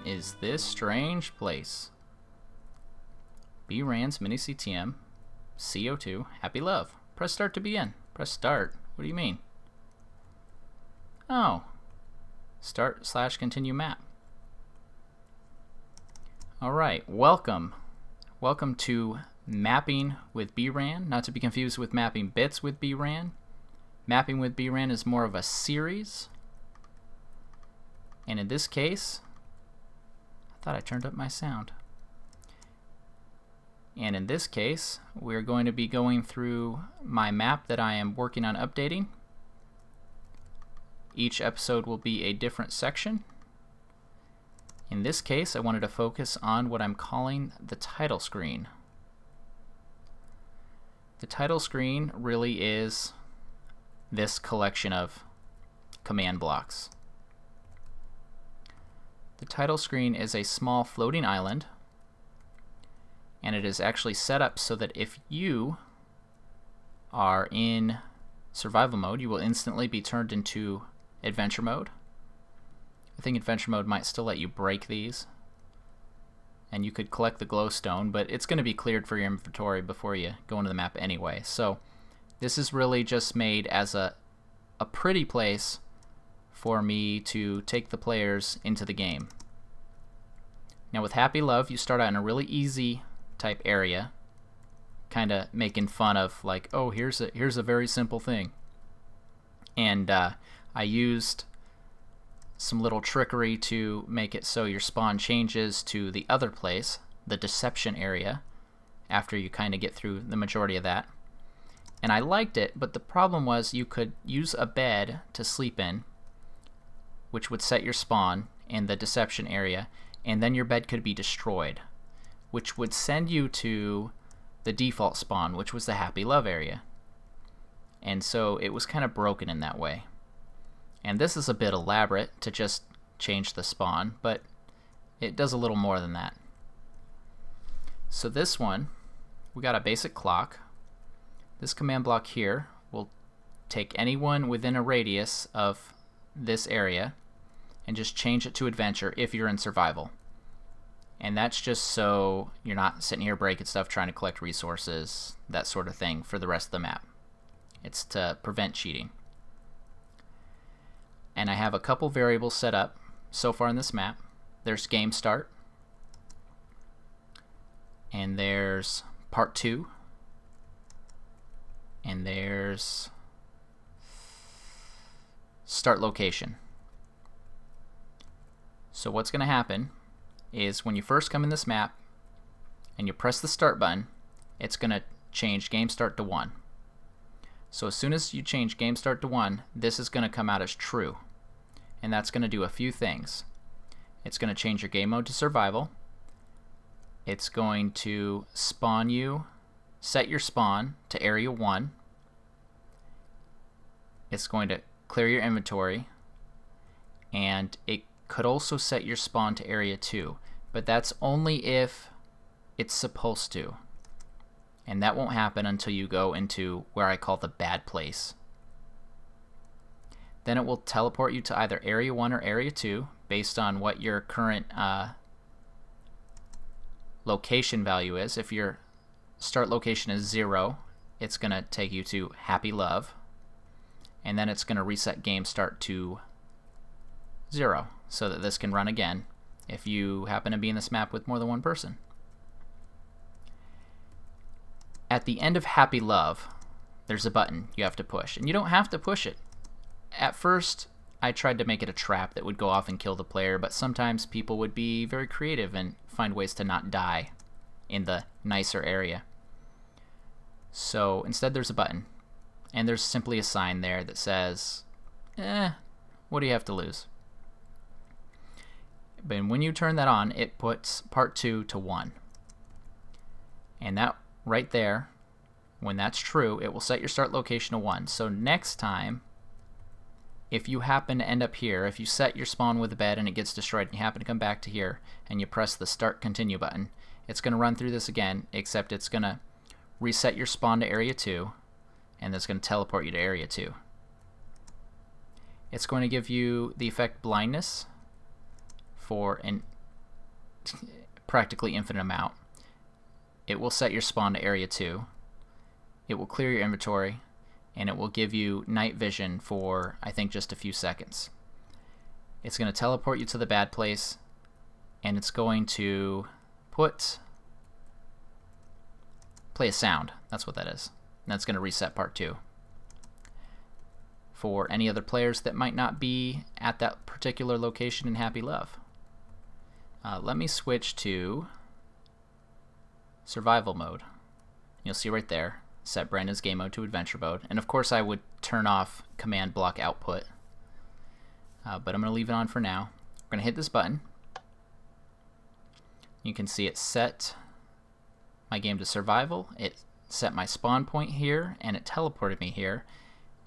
is this strange place? bRanN's mini CTM, C02, happy love. Press start to begin. Press start. What do you mean? Oh, start/continue map. Alright, welcome. Welcome to mapping with bRanN, not to be confused with mapping bits with bRanN. Mapping with bRanN is more of a series. And in this case, I thought I turned up my sound. And in this case, we're going to be going through my map that I am working on updating. Each episode will be a different section. In this case, I wanted to focus on what I'm calling the title screen. The title screen really is this collection of command blocks. The title screen is a small floating island, and it is actually set up so that if you are in survival mode, you will instantly be turned into adventure mode. I think adventure mode might still let you break these, and you could collect the glowstone, but it's going to be cleared for your inventory before you go into the map anyway. So this is really just made as a pretty place for me to take the players into the game. Now with Happy Love, you start out in a really easy type area, kind of making fun of like, oh, here's a very simple thing. And I used some little trickery to make it so your spawn changes to the other place, the deception area, after you kind of get through the majority of that. And I liked it, but the problem was you could use a bed to sleep in, which would set your spawn in the deception area, and then your bed could be destroyed, which would send you to the default spawn, which was the Happy Love area. And so it was kind of broken in that way. And this is a bit elaborate to just change the spawn, but it does a little more than that. So this one, we got a basic clock. This command block here will take anyone within a radius of this area and just change it to adventure if you're in survival. And that's just so you're not sitting here breaking stuff trying to collect resources, that sort of thing, for the rest of the map. It's to prevent cheating. And I have a couple variables set up so far in this map. There's game start, and there's part 2, and there's start location. So what's going to happen is when you first come in this map and you press the start button, it's going to change game start to 1. So as soon as you change game start to 1, this is going to come out as true. And that's going to do a few things. It's going to change your game mode to survival. It's going to spawn you, set your spawn to area 1. It's going to clear your inventory. And it could also set your spawn to area 2. But that's only if it's supposed to. And that won't happen until you go into where I call the bad place. Then it will teleport you to either area 1 or area 2 based on what your current location value is. If your start location is 0, it's going to take you to Happy Love, and then it's going to reset game start to 0 so that this can run again if you happen to be in this map with more than one person. At the end of Happy Love, there's a button you have to push, and you don't have to push it. At first, I tried to make it a trap that would go off and kill the player, but sometimes people would be very creative and find ways to not die in the nicer area. So instead there's a button, and there's simply a sign there that says, what do you have to lose? But when you turn that on, it puts part 2 to 1. And that right there, when that's true, it will set your start location to 1. So next time, if you happen to end up here, if you set your spawn with a bed and it gets destroyed and you happen to come back to here and you press the start continue button, it's going to run through this again, except it's going to reset your spawn to area 2 and it's going to teleport you to area 2. It's going to give you the effect blindness for an practically infinite amount. It will set your spawn to area 2. It will clear your inventory, and it will give you night vision for, I think, just a few seconds. It's going to teleport you to the bad place, and it's going to play a sound. That's what that is. And that's going to reset part 2. For any other players that might not be at that particular location in Happy Love. Let me switch to survival mode. You'll see right there, set bRanN's game mode to adventure mode. And of course I would turn off command block output. But I'm going to leave it on for now. We're going to hit this button. You can see it set my game to survival. It set my spawn point here, and it teleported me here,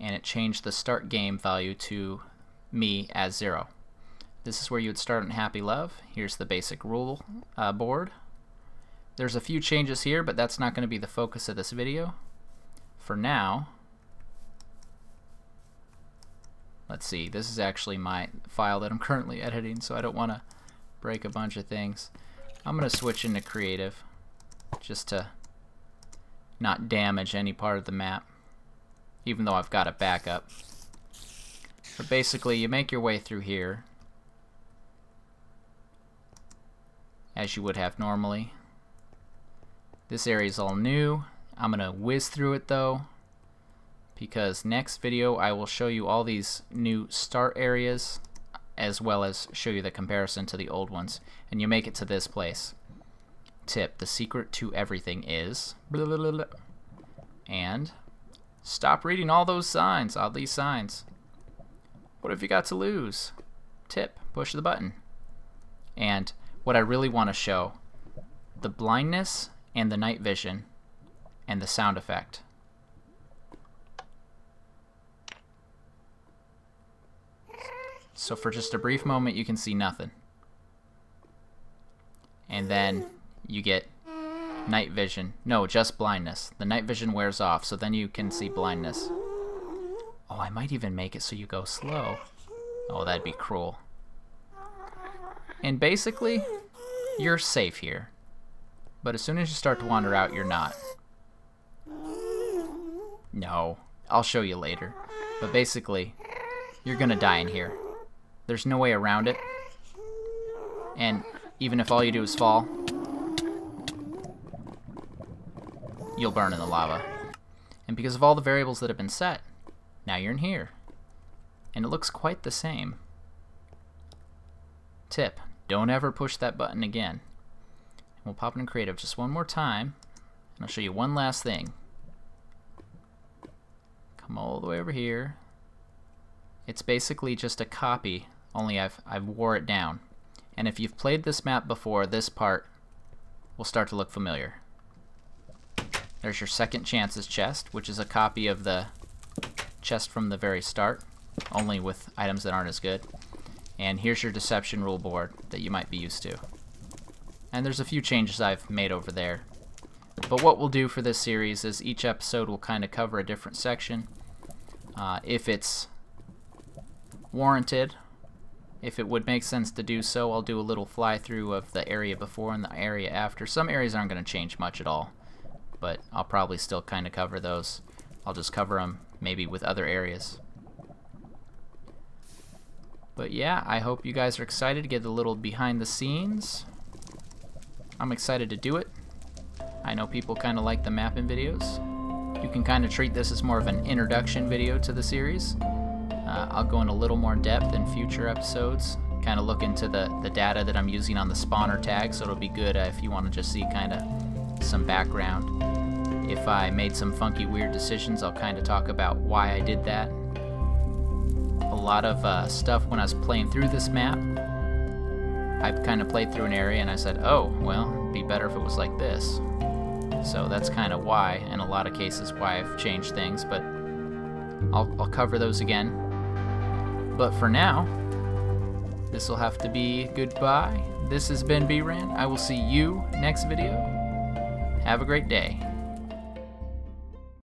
and it changed the start game value to me as 0. This is where you would start in Happy Love. Here's the basic rule board. There's a few changes here, but that's not going to be the focus of this video. For now, let's see, this is actually my file that I'm currently editing, so I don't want to break a bunch of things. I'm going to switch into creative just to not damage any part of the map, even though I've got a backup. But basically, you make your way through here as you would have normally. This area is all new. I'm going to whiz through it though, because next video I will show you all these new start areas as well as show you the comparison to the old ones. And you make it to this place. Tip: the secret to everything is blah, blah, blah, blah. And stop reading all those signs, all these signs. What have you got to lose? Tip: push the button. And what I really want to show, the blindness and the night vision and the sound effect. So for just a brief moment you can see nothing. And then you get night vision. No, just blindness. The night vision wears off, so then you can see blindness. Oh, I might even make it so you go slow. Oh, that'd be cruel. And basically, you're safe here. But as soon as you start to wander out, you're not. No, I'll show you later. But basically, you're gonna die in here. There's no way around it. And even if all you do is fall, you'll burn in the lava. And because of all the variables that have been set, now you're in here. And it looks quite the same. Tip: don't ever push that button again. We'll pop it in creative just one more time, and I'll show you one last thing. Come all the way over here. It's basically just a copy, only I've wore it down. And if you've played this map before, this part will start to look familiar. There's your second chances chest, which is a copy of the chest from the very start, only with items that aren't as good. And here's your deception rule board that you might be used to. And there's a few changes I've made over there. But what we'll do for this series is each episode will kind of cover a different section. If it's warranted, if it would make sense to do so, I'll do a little fly through of the area before and the area after. Some areas aren't going to change much at all, but I'll probably still kind of cover those. I'll just cover them maybe with other areas. But yeah, I hope you guys are excited to get a little behind the scenes. I'm excited to do it. I know people kind of like the mapping videos. You can kind of treat this as more of an introduction video to the series. I'll go in a little more depth in future episodes, kind of look into the data that I'm using on the spawner tag, so it'll be good if you want to just see kind of some background. If I made some funky weird decisions, I'll kind of talk about why I did that. A lot of stuff when I was playing through this map, I kind of played through an area and I said, oh, well, it'd be better if it was like this. So that's kind of why, in a lot of cases, why I've changed things, but I'll cover those again. But for now, this will have to be goodbye. This has been bRanN. I will see you next video. Have a great day.